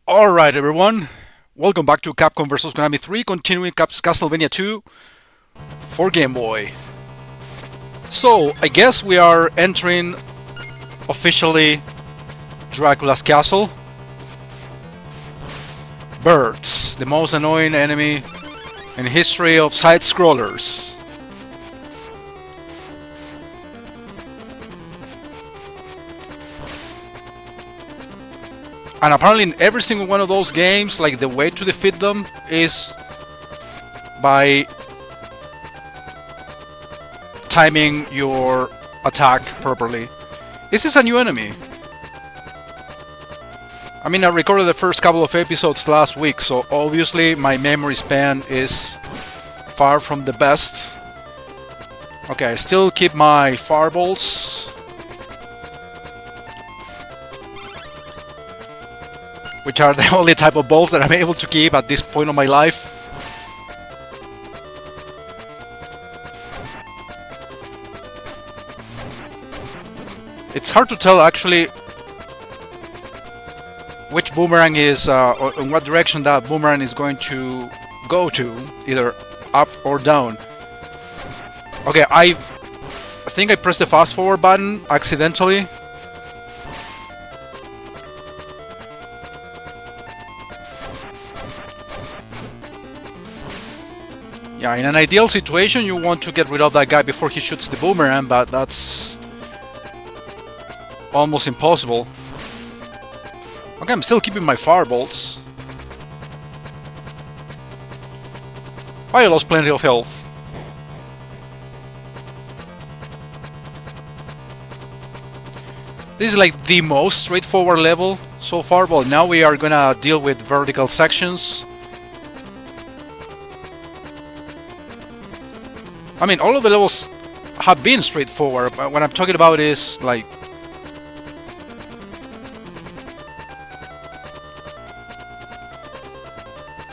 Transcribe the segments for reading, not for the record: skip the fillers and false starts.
Alright everyone, welcome back to Capcom vs Konami 3, continuing Castlevania 2 for Game Boy. So, I guess we are entering officially Dracula's castle. Birds, the most annoying enemy in history of side-scrollers. And apparently in every single one of those games, like the way to defeat them is by timing your attack properly. This is a new enemy. I mean, I recorded the first couple of episodes last week, so obviously my memory span is far from the best. Okay, I still keep my fireballs. Which are the only type of balls that I'm able to keep at this point of my life. It's hard to tell actually which boomerang is, or in what direction that boomerang is going to go to, either up or down. Okay, I think I pressed the fast forward button accidentally. Yeah, in an ideal situation you want to get rid of that guy before he shoots the boomerang, but that's almost impossible. Okay, I'm still keeping my fireballs. I lost plenty of health. This is like the most straightforward level so far, but now we are gonna deal with vertical sections. I mean, all of the levels have been straightforward, but what I'm talking about is, like,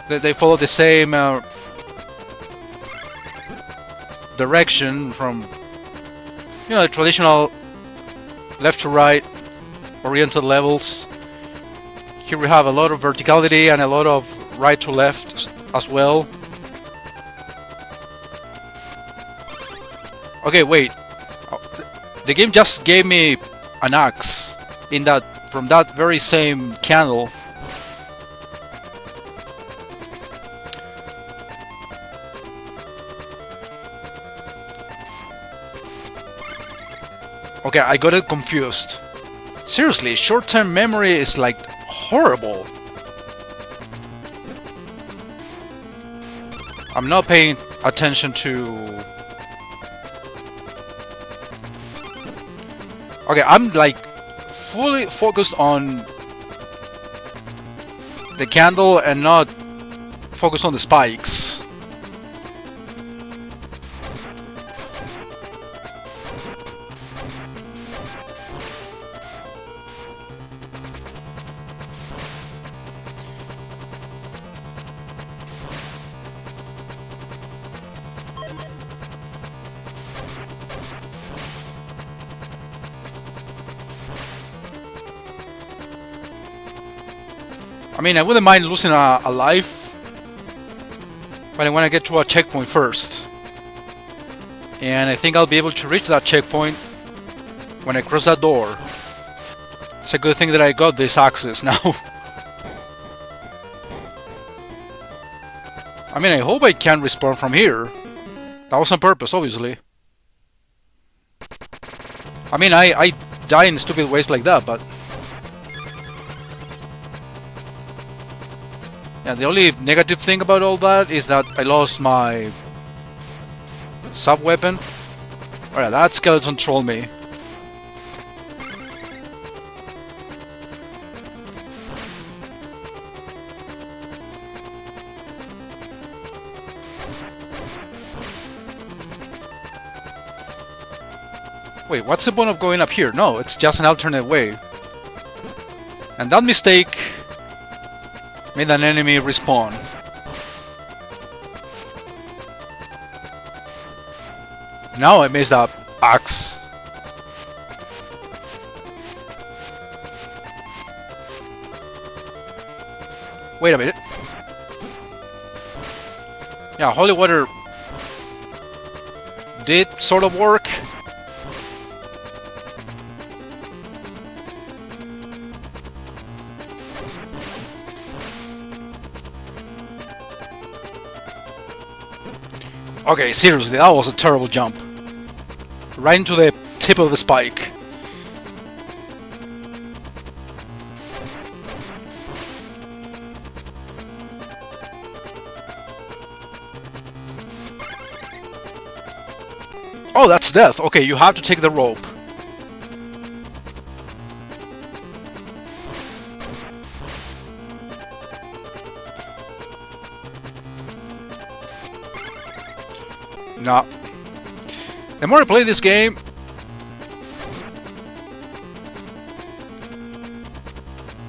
they follow the same direction from, you know, the traditional left to right oriented levels. Here we have a lot of verticality and a lot of right to left as well. Okay, wait. The game just gave me an axe in that, from that very same candle. Okay, I got it confused. Seriously, short-term memory is like horrible. I'm not paying attention to... Okay, I'm like fully focused on the candle and not focused on the spikes. I mean, I wouldn't mind losing a life, but I want to get to a checkpoint first. And I think I'll be able to reach that checkpoint when I cross that door. It's a good thing that I got this access now. I mean, I hope I can respawn from here. That was on purpose, obviously. I mean, I die in stupid ways like that, but... Yeah, the only negative thing about all that is that I lost my sub-weapon. Alright, that skeleton trolled me. Wait, what's the point of going up here? No, it's just an alternate way. And that mistake made an enemy respawn. Now I messed up axe. Wait a minute. Yeah, holy water did sort of work. Okay, seriously, that was a terrible jump. Right into the tip of the spike. Oh, that's death. Okay, you have to take the rope. No. The more I play this game,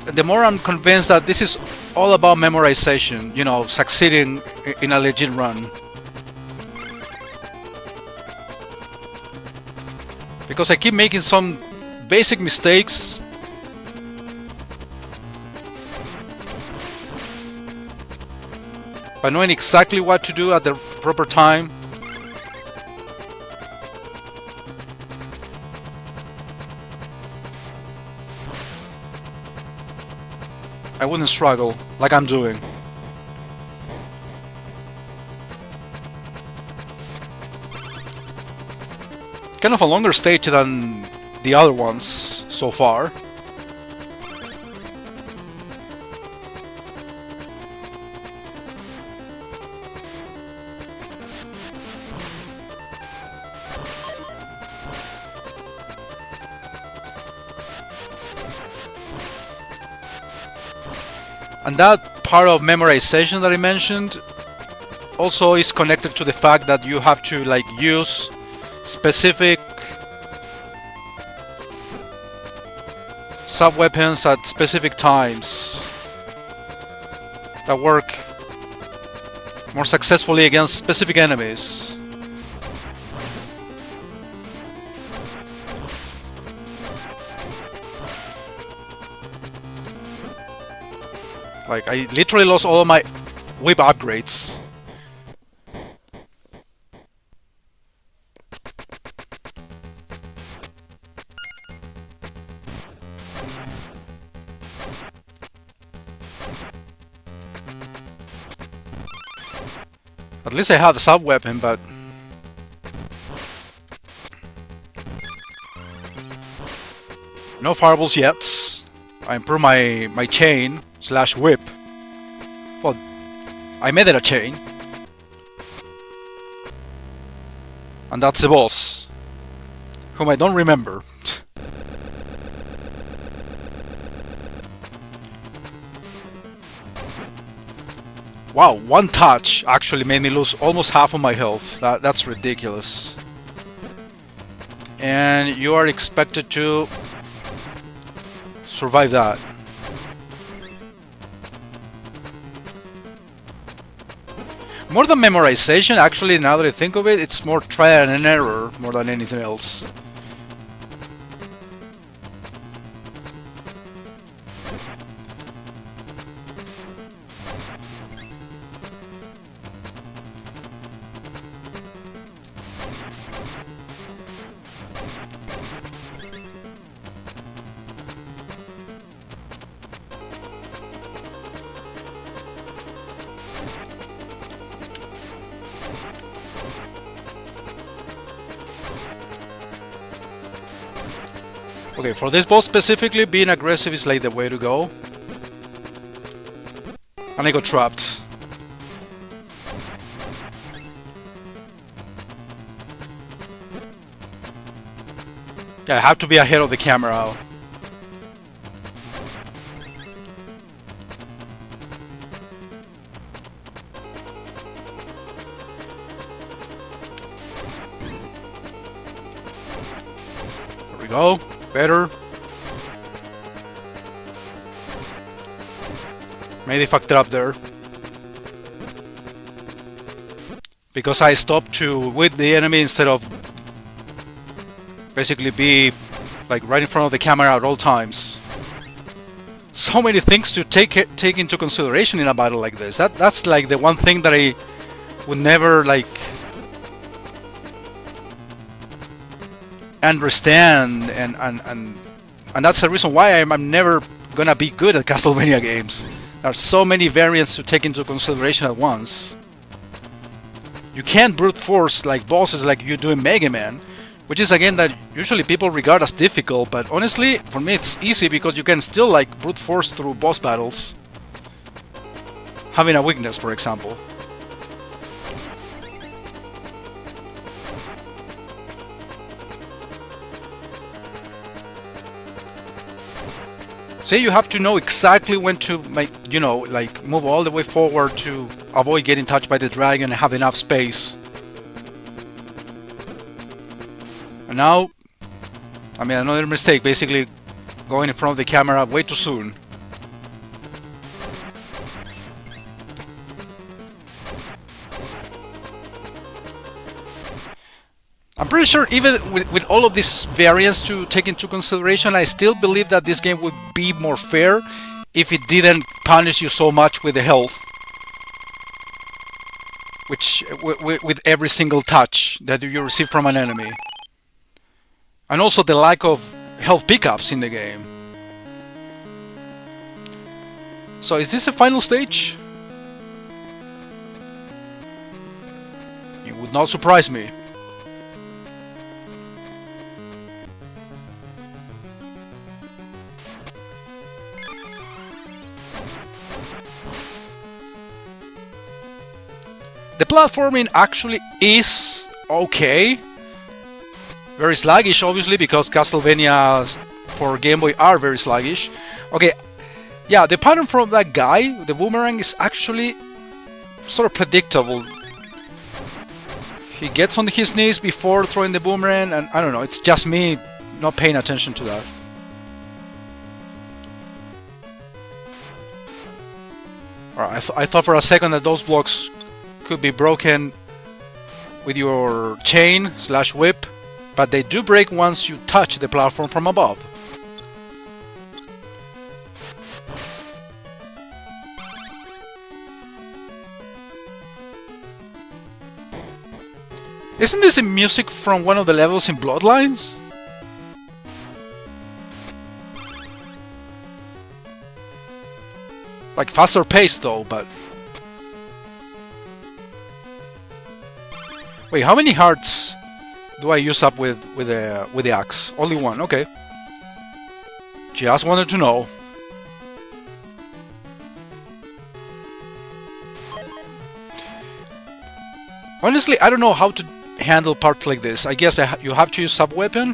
the more I'm convinced that this is all about memorization, you know, succeeding in a legit run. Because I keep making some basic mistakes. By knowing exactly what to do at the proper time. I wouldn't struggle like I'm doing. Kind of a longer stage than the other ones so far. And that part of memorization that I mentioned also is connected to the fact that you have to like use specific sub-weapons at specific times that work more successfully against specific enemies. Like, I literally lost all of my whip upgrades. At least I have the sub-weapon, but... no fireballs yet. I improved my chain / whip. Well, I made it a chain. And that's the boss, whom I don't remember. Wow, one touch actually made me lose almost half of my health. That's ridiculous. And you are expected to survive that. More than memorization, actually, now that I think of it, it's more trial and error more than anything else. Okay, for this boss specifically, being aggressive is like the way to go. And I got trapped. Yeah, I have to be ahead of the camera. There we go. Better. Maybe fucked it up there. Because I stopped to with the enemy instead of basically be like right in front of the camera at all times. so many things to take into consideration in a battle like this. That's like the one thing that I would never like understand, and that's the reason why I'm never gonna be good at Castlevania games. There are so many variants to take into consideration at once. You can't brute force like bosses like you do in Mega Man, which is again that usually people regard as difficult, but honestly for me it's easy because you can still like brute force through boss battles, having a weakness, for example. Say you have to know exactly when to make, you know, like move all the way forward to avoid getting touched by the dragon and have enough space. And now I made another mistake, basically going in front of the camera way too soon. I'm pretty sure even with all of these variants to take into consideration, I still believe that this game would be more fair if it didn't punish you so much with the health. Which, with every single touch that you receive from an enemy. And also the lack of health pickups in the game. So is this the final stage? It would not surprise me. The platforming actually is okay. Very sluggish, obviously, because Castlevania for Game Boy are very sluggish. Okay, yeah, the pattern from that guy, the boomerang, is actually sort of predictable. He gets on his knees before throwing the boomerang, and I don't know, it's just me not paying attention to that. Alright, I thought for a second that those blocks could be broken with your chain / whip, but they do break once you touch the platform from above. Isn't this the music from one of the levels in Bloodlines? Like faster paced though, but... Wait, how many hearts do I use up with the axe? Only one, okay. Just wanted to know. Honestly, I don't know how to handle parts like this. I guess you have to use sub-weapon.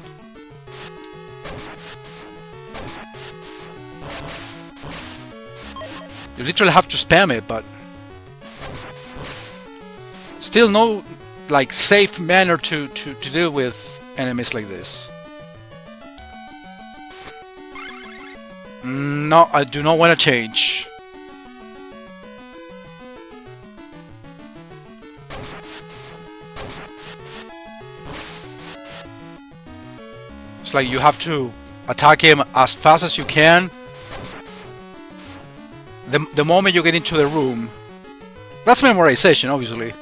You literally have to spam it, but... Still no... like safe manner to deal with enemies like this. No, I do not want to change. It's like you have to attack him as fast as you can the moment you get into the room. That's memorization, obviously.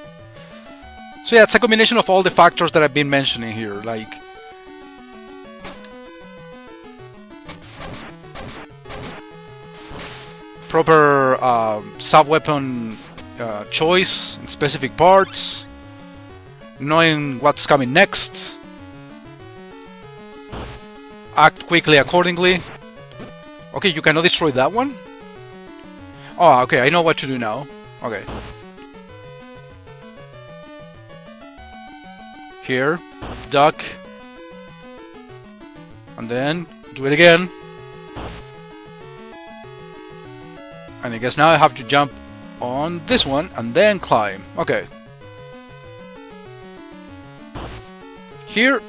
So yeah, it's a combination of all the factors that I've been mentioning here, like proper sub-weapon choice in specific parts, knowing what's coming next, act quickly accordingly. Okay, you cannot destroy that one? Oh, okay, I know what to do now. Okay. Here, duck, and then do it again. And I guess now I have to jump on this one and then climb. Okay. Here,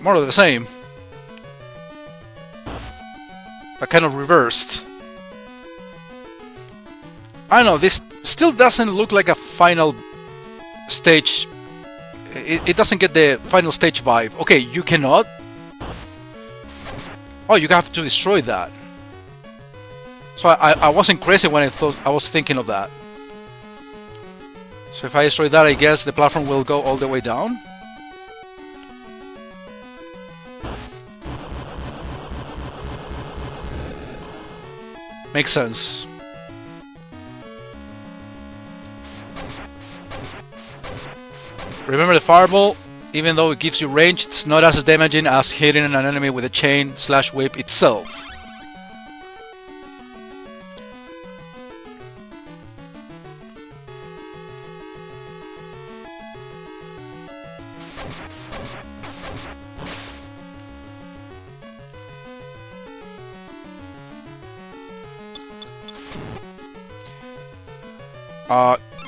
more of the same. But kind of reversed. I don't know, this still doesn't look like a final stage. It doesn't get the final stage vibe. Okay, you cannot. Oh, you have to destroy that. So I wasn't crazy when I was thinking of that. So if I destroy that, I guess the platform will go all the way down. Makes sense. Remember the fireball, even though it gives you range, it's not as damaging as hitting an enemy with a chain/whip itself.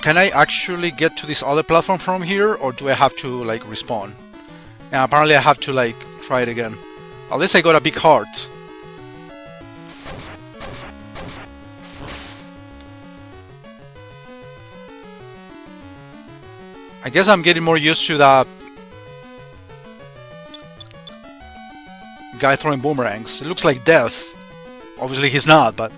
Can I actually get to this other platform from here, or do I have to like respawn? And apparently I have to like try it again. At least I got a big heart. I guess I'm getting more used to that guy throwing boomerangs. It looks like death. Obviously he's not, but...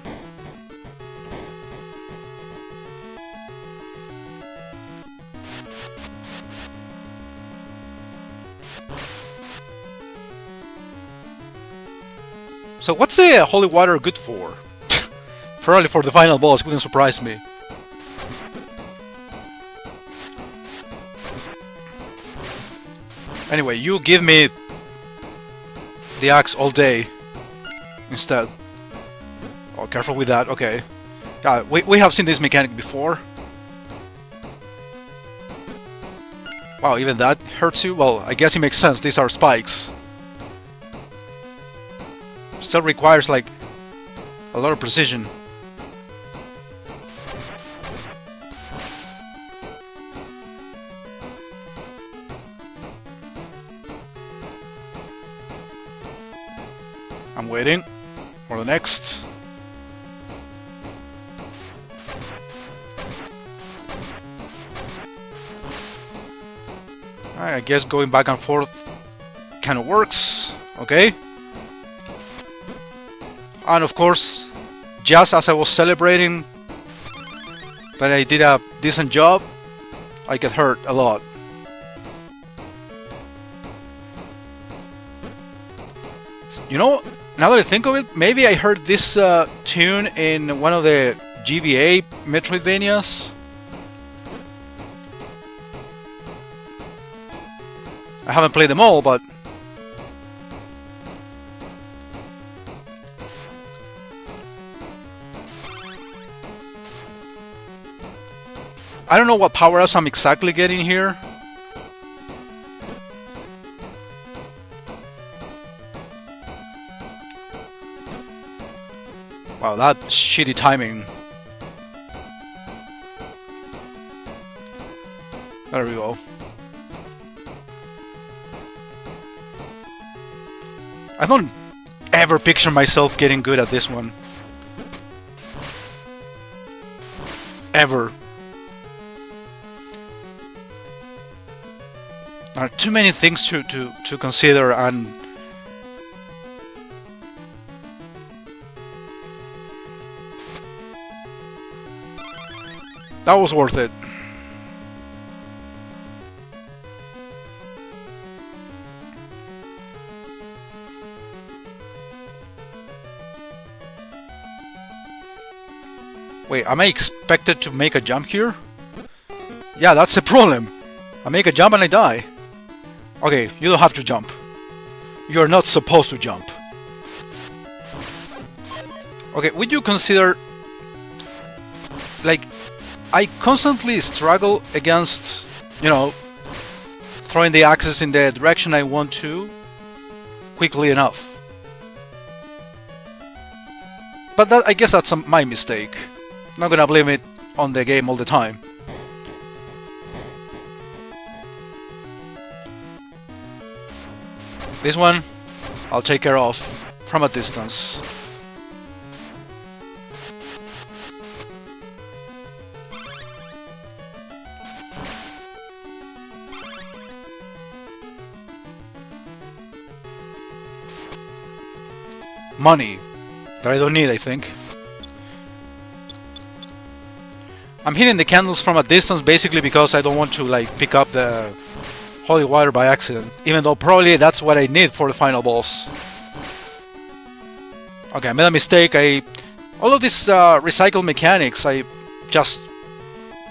So what's the holy water good for? Probably for the final boss, wouldn't surprise me. Anyway, you give me the axe all day instead. Oh, careful with that, okay. Yeah, we have seen this mechanic before. Wow, even that hurts you? Well, I guess it makes sense, these are spikes. Still requires like a lot of precision. I'm waiting for the next. I guess going back and forth kind of works. Okay. And of course, just as I was celebrating that I did a decent job, I get hurt a lot. You know, now that I think of it, maybe I heard this tune in one of the GBA Metroidvanias. I haven't played them all, but... I don't know what power-ups I'm exactly getting here. Wow, that shitty timing. There we go. I don't ever picture myself getting good at this one. Ever. There are too many things to consider, and that was worth it. Wait, am I expected to make a jump here? Yeah, that's the problem. I make a jump and I die. Okay, you don't have to jump. You're not supposed to jump. Okay, would you consider... Like, I constantly struggle against, you know, throwing the axes in the direction I want to quickly enough. But that, I guess that's my mistake. Not gonna blame it on the game all the time. This one, I'll take care of from a distance. Money that I don't need, I think. I'm hitting the candles from a distance basically because I don't want to like pick up the holy water by accident. Even though probably that's what I need for the final boss. Okay, I made a mistake. All of these recycled mechanics, I just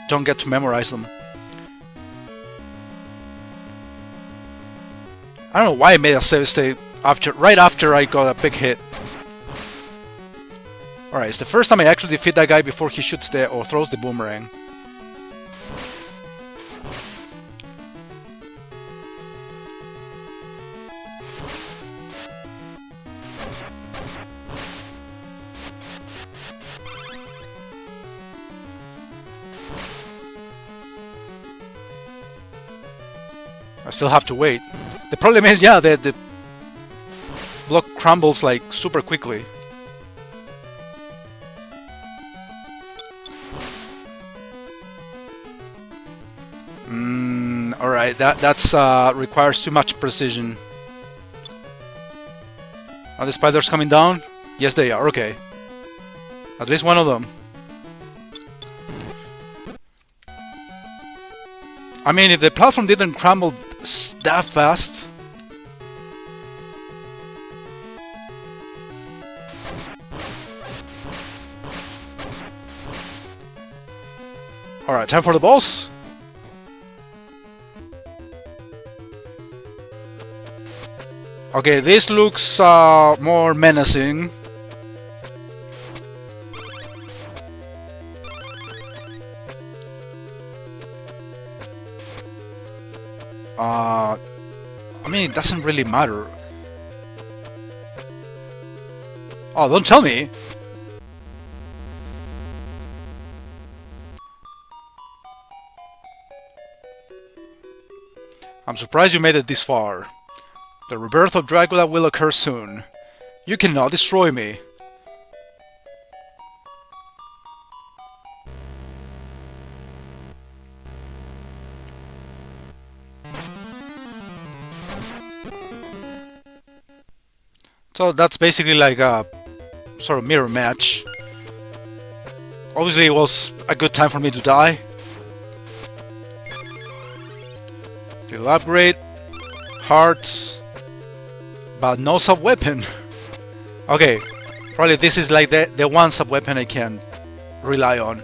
don't get to memorize them. I don't know why I made a save state right after I got a big hit. Alright, it's the first time I actually defeat that guy before he shoots or throws the boomerang. I still have to wait. The problem is, yeah, the block crumbles like super quickly. Alright, that's requires too much precision. Are the spiders coming down? Yes, they are. Okay. At least one of them. I mean, if the platform didn't crumble that fast... Alright, time for the boss. Okay, this looks more menacing. I mean, it doesn't really matter. Oh, don't tell me! I'm surprised you made it this far. The rebirth of Dracula will occur soon. You cannot destroy me. So that's basically like a sort of mirror match. Obviously it was a good time for me to die. Little upgrade. Hearts. But no sub-weapon. Okay, probably this is like the one sub-weapon I can rely on.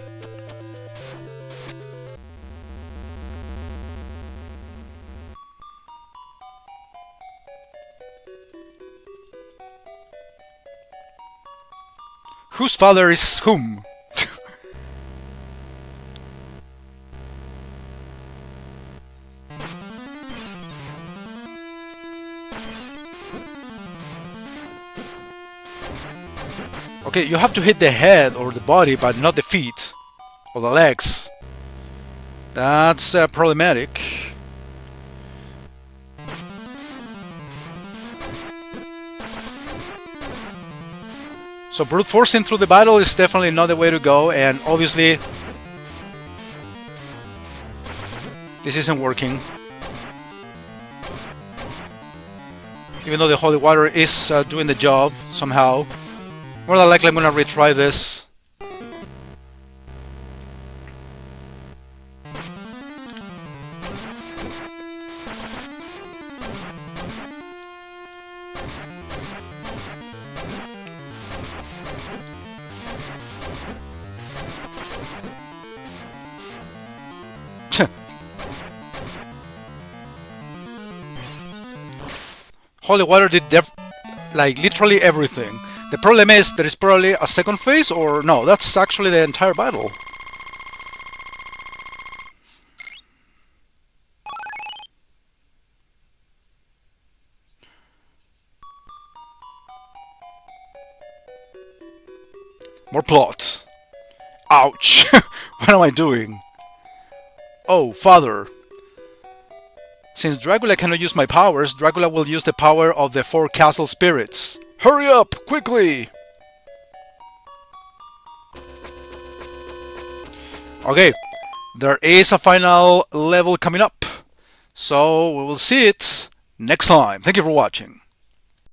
Whose father is whom? Okay, you have to hit the head or the body, but not the feet or the legs. That's problematic. So brute forcing through the battle is definitely not the way to go, and obviously this isn't working. Even though the holy water is doing the job somehow. More than likely I'm gonna retry this. Holy water did like literally everything. The problem is there is probably a second phase, or no, that's actually the entire battle. More plot. Ouch! What am I doing? Oh, father. Since Dracula cannot use my powers, Dracula will use the power of the 4 castle spirits. Hurry up, quickly! Okay, there is a final level coming up. So we will see it next time. Thank you for watching.